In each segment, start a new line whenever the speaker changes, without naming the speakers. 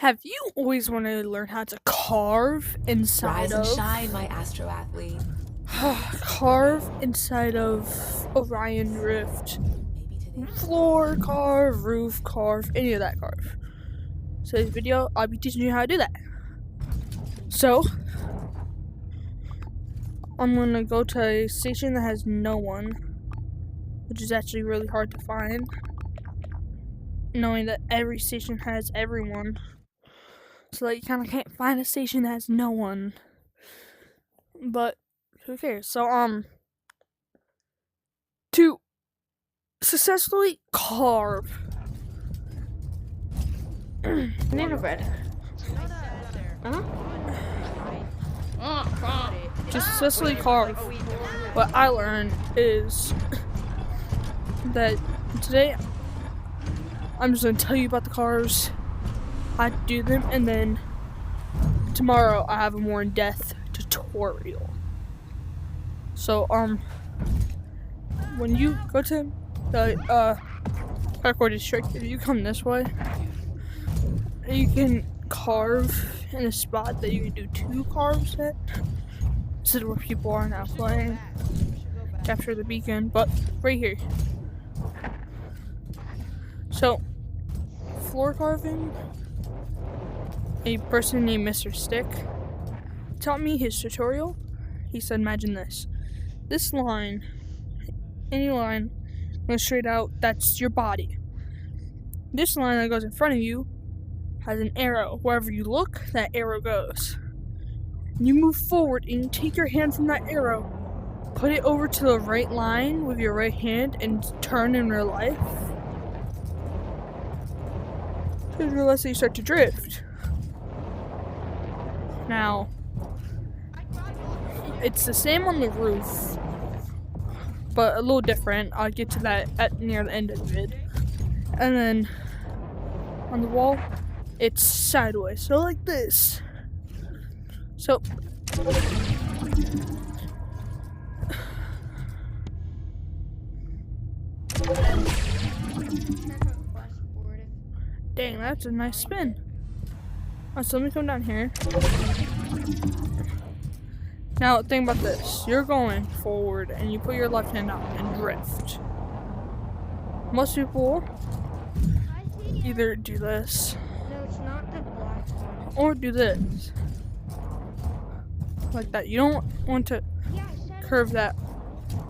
Have you always wanted to learn how to carve inside
Rise and
of
shine, my astro athlete.
carve inside of Orion Rift? Floor carve, roof carve, any of that carve. So this video, I'll be teaching you how to do that. So I'm gonna go to a station that has no one, which is actually really hard to find, knowing that every station has everyone. So like, you kind of can't find a station that has no one. But who cares? So to successfully carve
banana bread.
to successfully carve, what I learned is that today I'm just gonna tell you about the carves, how to do them, and then tomorrow I have a more in-depth tutorial. So when you go to the parkour district, if you come this way, you can carve in a spot that you can do 2 carves at. This is where people are now playing. Capture the beacon, but right here. So, floor carving, a person named Mr. Stick taught me his tutorial. He said, imagine this. This line, any line, goes straight out, that's your body. This line that goes in front of you has an arrow. Wherever you look, that arrow goes. You move forward and you take your hand from that arrow, put it over to the right line with your right hand, and turn in real life. You realize that you start to drift. Now, it's the same on the roof, but a little different. I'll get to that at near the end of the vid. And then on the wall, it's sideways, so like this. So dang, that's a nice spin. Alright, so let me come down here. Now think about this. You're going forward and you put your left hand out and drift. Most people either do this or do this. Like that. You don't want to curve that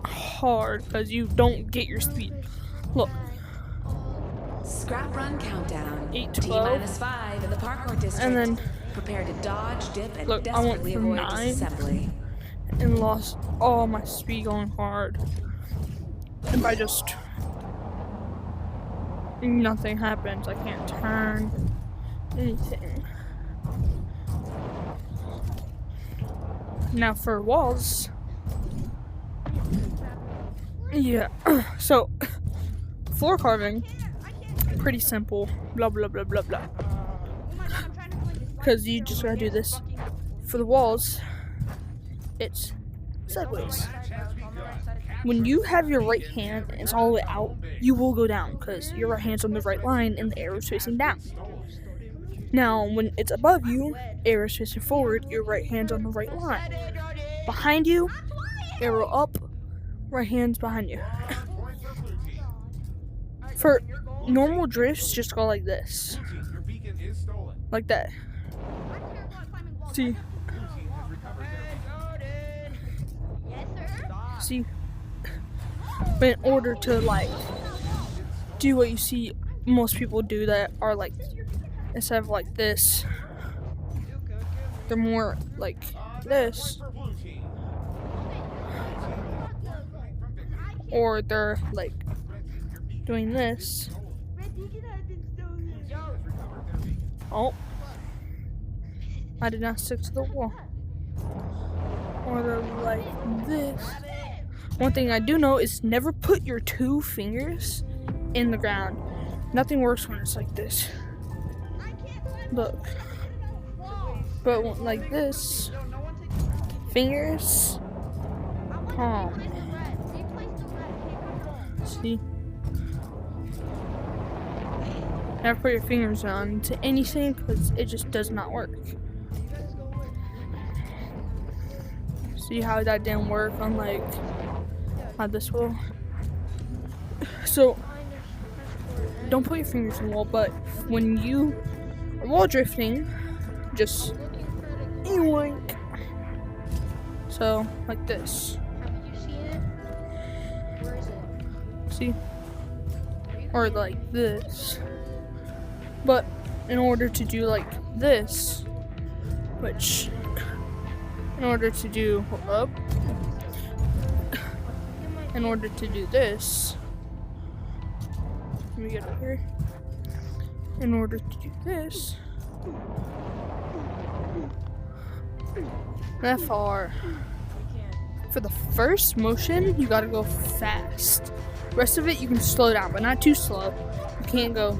hard because you don't get your speed. Look.
Scrap run countdown.
8 to
T
12.
minus 5 in the parkour district.
And then
prepare to dodge, dip, and
look, I went
desperately
from
avoid
9
disassembly.
and lost all my speed going hard. And by just nothing happens. I can't turn anything. Now for walls, yeah. So floor carving, pretty simple. Blah blah blah blah blah. Because you just gotta do this. For the walls, it's sideways. When you have your right hand and it's all the way out, you will go down because your right hand's on the right line and the arrow's facing down. Now, when it's above you, arrow's facing forward, your right hand's on the right line. Behind you, arrow up, right hand's behind you. For normal drifts, just go like this. Like that. See? See? But in order to like do what you see most people do that are like, instead of like this, they're more like this, or they're like doing this. Oh, I did not stick to the wall. Or they're like this. One thing I do know is never put your 2 fingers in the ground. Nothing works when it's like this. Look. But like this, fingers, palm. See? Never put your fingers on to anything because it just does not work. See how that didn't work on like how this will? So don't put your fingers in the wall, but when you are wall drifting, just yoink. So like this.
Have you seen it? Where is it?
See? Or like this. But in order to do like this, which in order to do in order to do this, let me get over here. In order to do this, that far. For the first motion, you gotta go fast. The rest of it, you can slow down, but not too slow. You can't go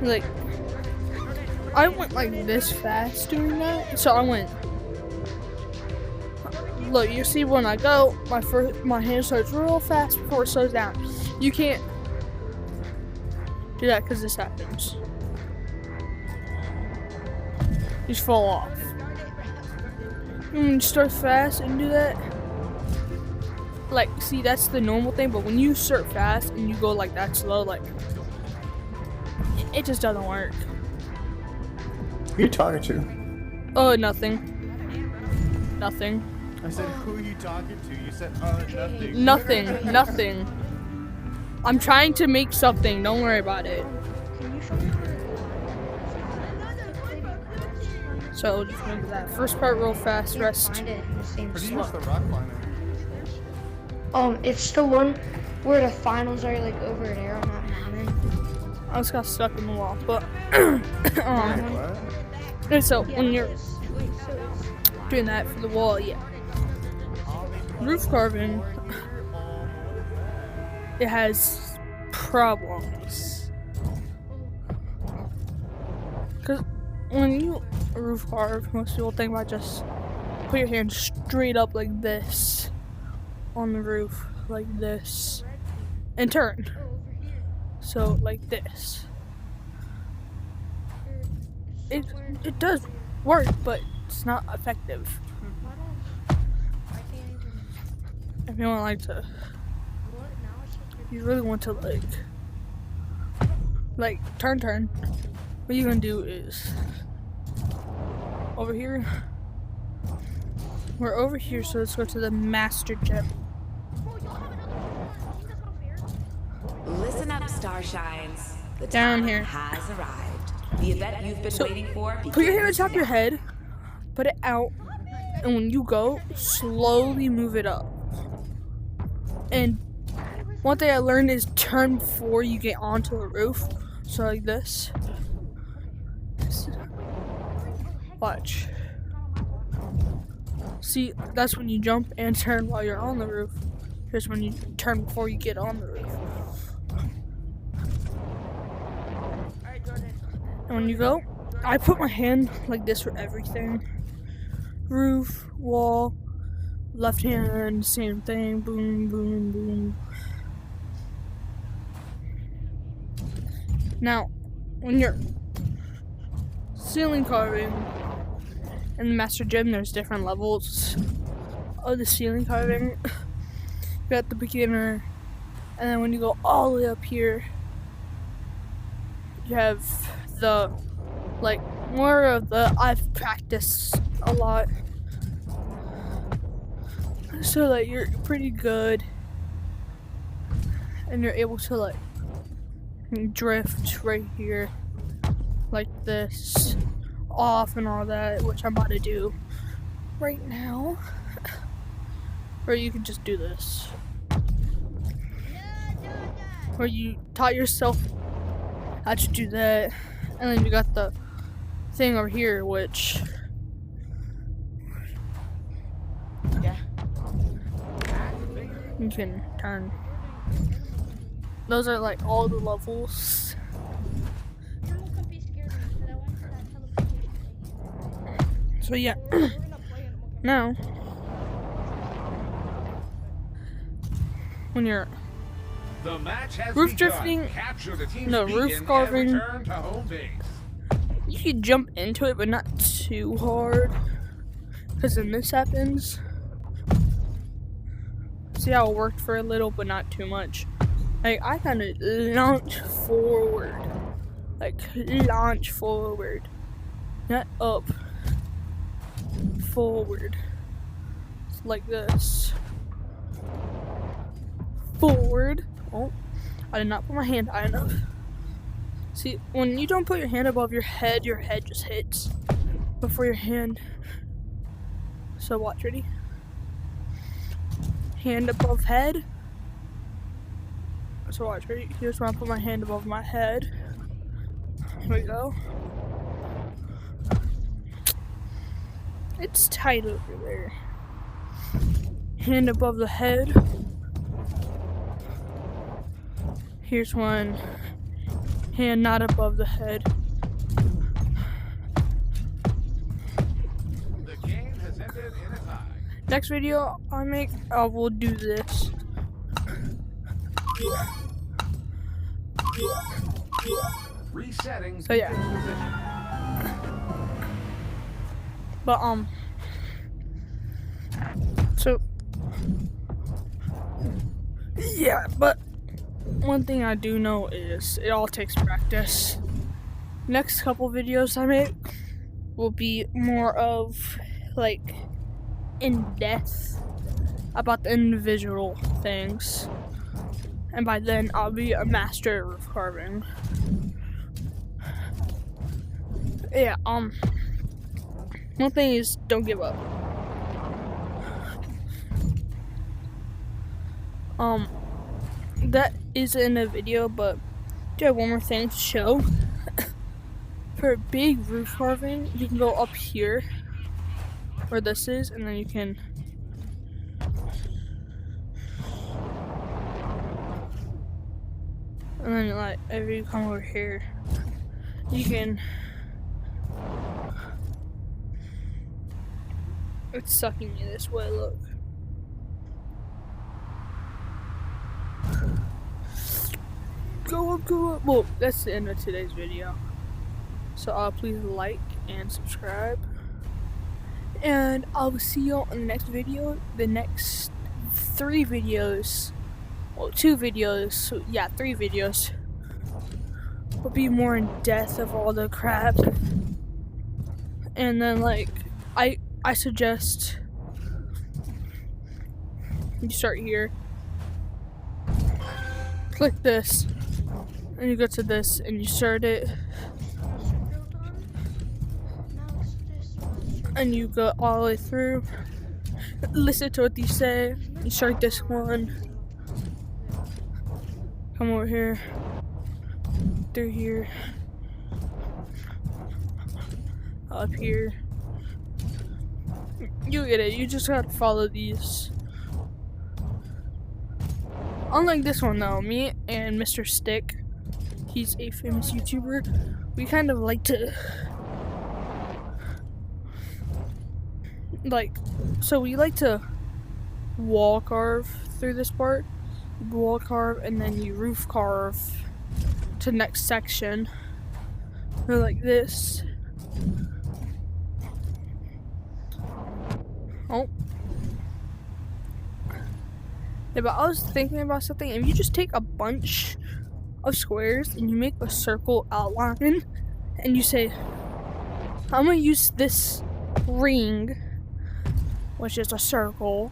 like. I went like this fast doing that, so I went. Look, you see when I go, my hand starts real fast before it slows down. You can't do that because this happens. You just fall off. You start fast and do that. Like, see, that's the normal thing, but when you start fast and you go like that slow, like, it just doesn't work.
Who are you talking to?
Oh, nothing. Nothing.
I said, who are you talking to? You said, nothing.
Nothing. I'm trying to make something. Don't worry about it.
Can you show me?
So just remember that. First part real fast, rest.
Find it in the same
Where do you
spot.
use the rock climber?
It's the one where the finals are like over there on that mountain.
I just got stuck in the wall, but
What?
and so when you're doing that for the wall, yeah. Roof carving, it has problems. Because when you roof carve, most people think about just put your hand straight up like this on the roof, like this, and turn. So like this. It does work, but it's not effective. If you want you really want to like turn, what you're gonna do is over here. We're over here, so let's go to the master gem.
Listen up, Starshines. The
Down
time
here.
has arrived. The event you've been waiting for begins
Put your hand on top of your
now.
head, put it out, and when you go, slowly move it up. And one thing I learned is turn before you get onto the roof. So like this. Watch. See, that's when you jump and turn while you're on the roof. Here's when you turn before you get on the roof. And when you go, I put my hand like this for everything. Roof, wall, left hand, same thing. Boom, boom, boom. Now, when you're ceiling carving in the master gym, there's different levels of the ceiling carving. You got the beginner, and then when you go all the way up here, you have the more of the I've practiced a lot, so that you're pretty good and you're able to drift right here like this off and all that, which I'm about to do right now. Or you can just do this, or you taught yourself how to do that, and then you got the thing over here, which you can turn. Those are like all the levels. So yeah. Now when you're
The match has
Roof
begun.
drifting.
Capture the team's
No, roof
beacon
carving.
and return to home base.
You can jump into it, but not too hard. Because then this happens. See how it worked for a little, but not too much. Like, I kind of launch forward. Like, launch forward. Not up. Forward. Like this. Forward. Oh, I did not put my hand high enough. See, when you don't put your hand above your head just hits before your hand. So watch, ready? Hand above head. So watch, ready? Here's when I put my hand above my head. Here we go. It's tight over there. Hand above the head. Here's one. Hand not above the head.
The game has ended in a tie.
Next video I make, I will do this.
Resetting.
So yeah. But so yeah, but one thing I do know is it all takes practice. Next couple videos I make will be more of like in depth about the individual things, and by then I'll be a master at roof carving. Yeah, one thing is don't give up. That is in a video, but do have one more thing to show. For big roof carving, you can go up here where this is, and then you can like if you come over here, you can. It's sucking me this way, look. Go up, go up. Well, that's the end of today's video. So please like and subscribe. And I'll see you in the next video. The next 3 videos. Well, 2 videos. So, yeah, 3 videos. Will be more in depth of all the crap. And then, like, I suggest you start here. Click this. And you go to this and you start it. And you go all the way through. Listen to what they say. You start this one. Come over here. Through here. Up here. You get it. You just gotta follow these. Unlike this one though, me and Mr. Stick, he's a famous YouTuber, we kind of like to we like to wall carve through this part. You wall carve and then you roof carve to the next section. Or like this. Oh. Yeah, but I was thinking about something. If you just take a bunch of squares and you make a circle outline and you say, I'm gonna use this ring, which is a circle,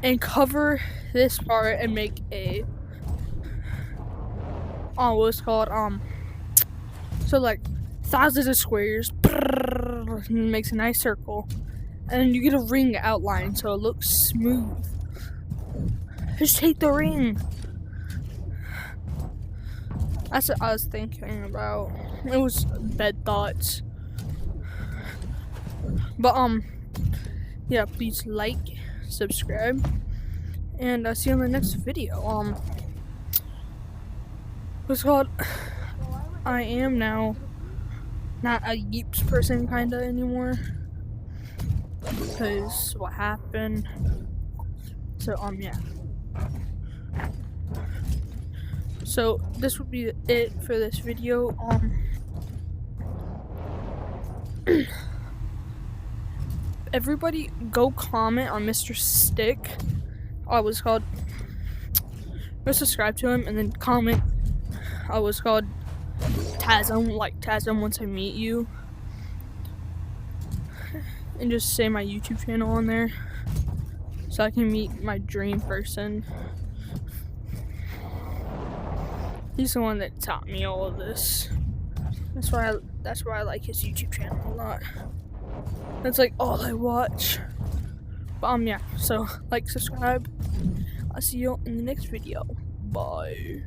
and cover this part and make a what's called so like thousands of squares, makes a nice circle, and you get a ring outline so it looks smooth. Just take the ring. That's what I was thinking about. It was bad thoughts. But yeah, please like, subscribe, and I'll see you in the next video. What's called? I am now not a Yeeps person kinda anymore. Because what happened. So yeah. So this would be it for this video. Everybody go comment on Mr. Stick. Go subscribe to him and then comment. I was called Tasm, like Tasm once I meet you. And just say my YouTube channel on there so I can meet my dream person. He's the one that taught me all of this. That's why I like his YouTube channel a lot. That's like all I watch. But yeah, so like, subscribe. I'll see you in the next video. Bye.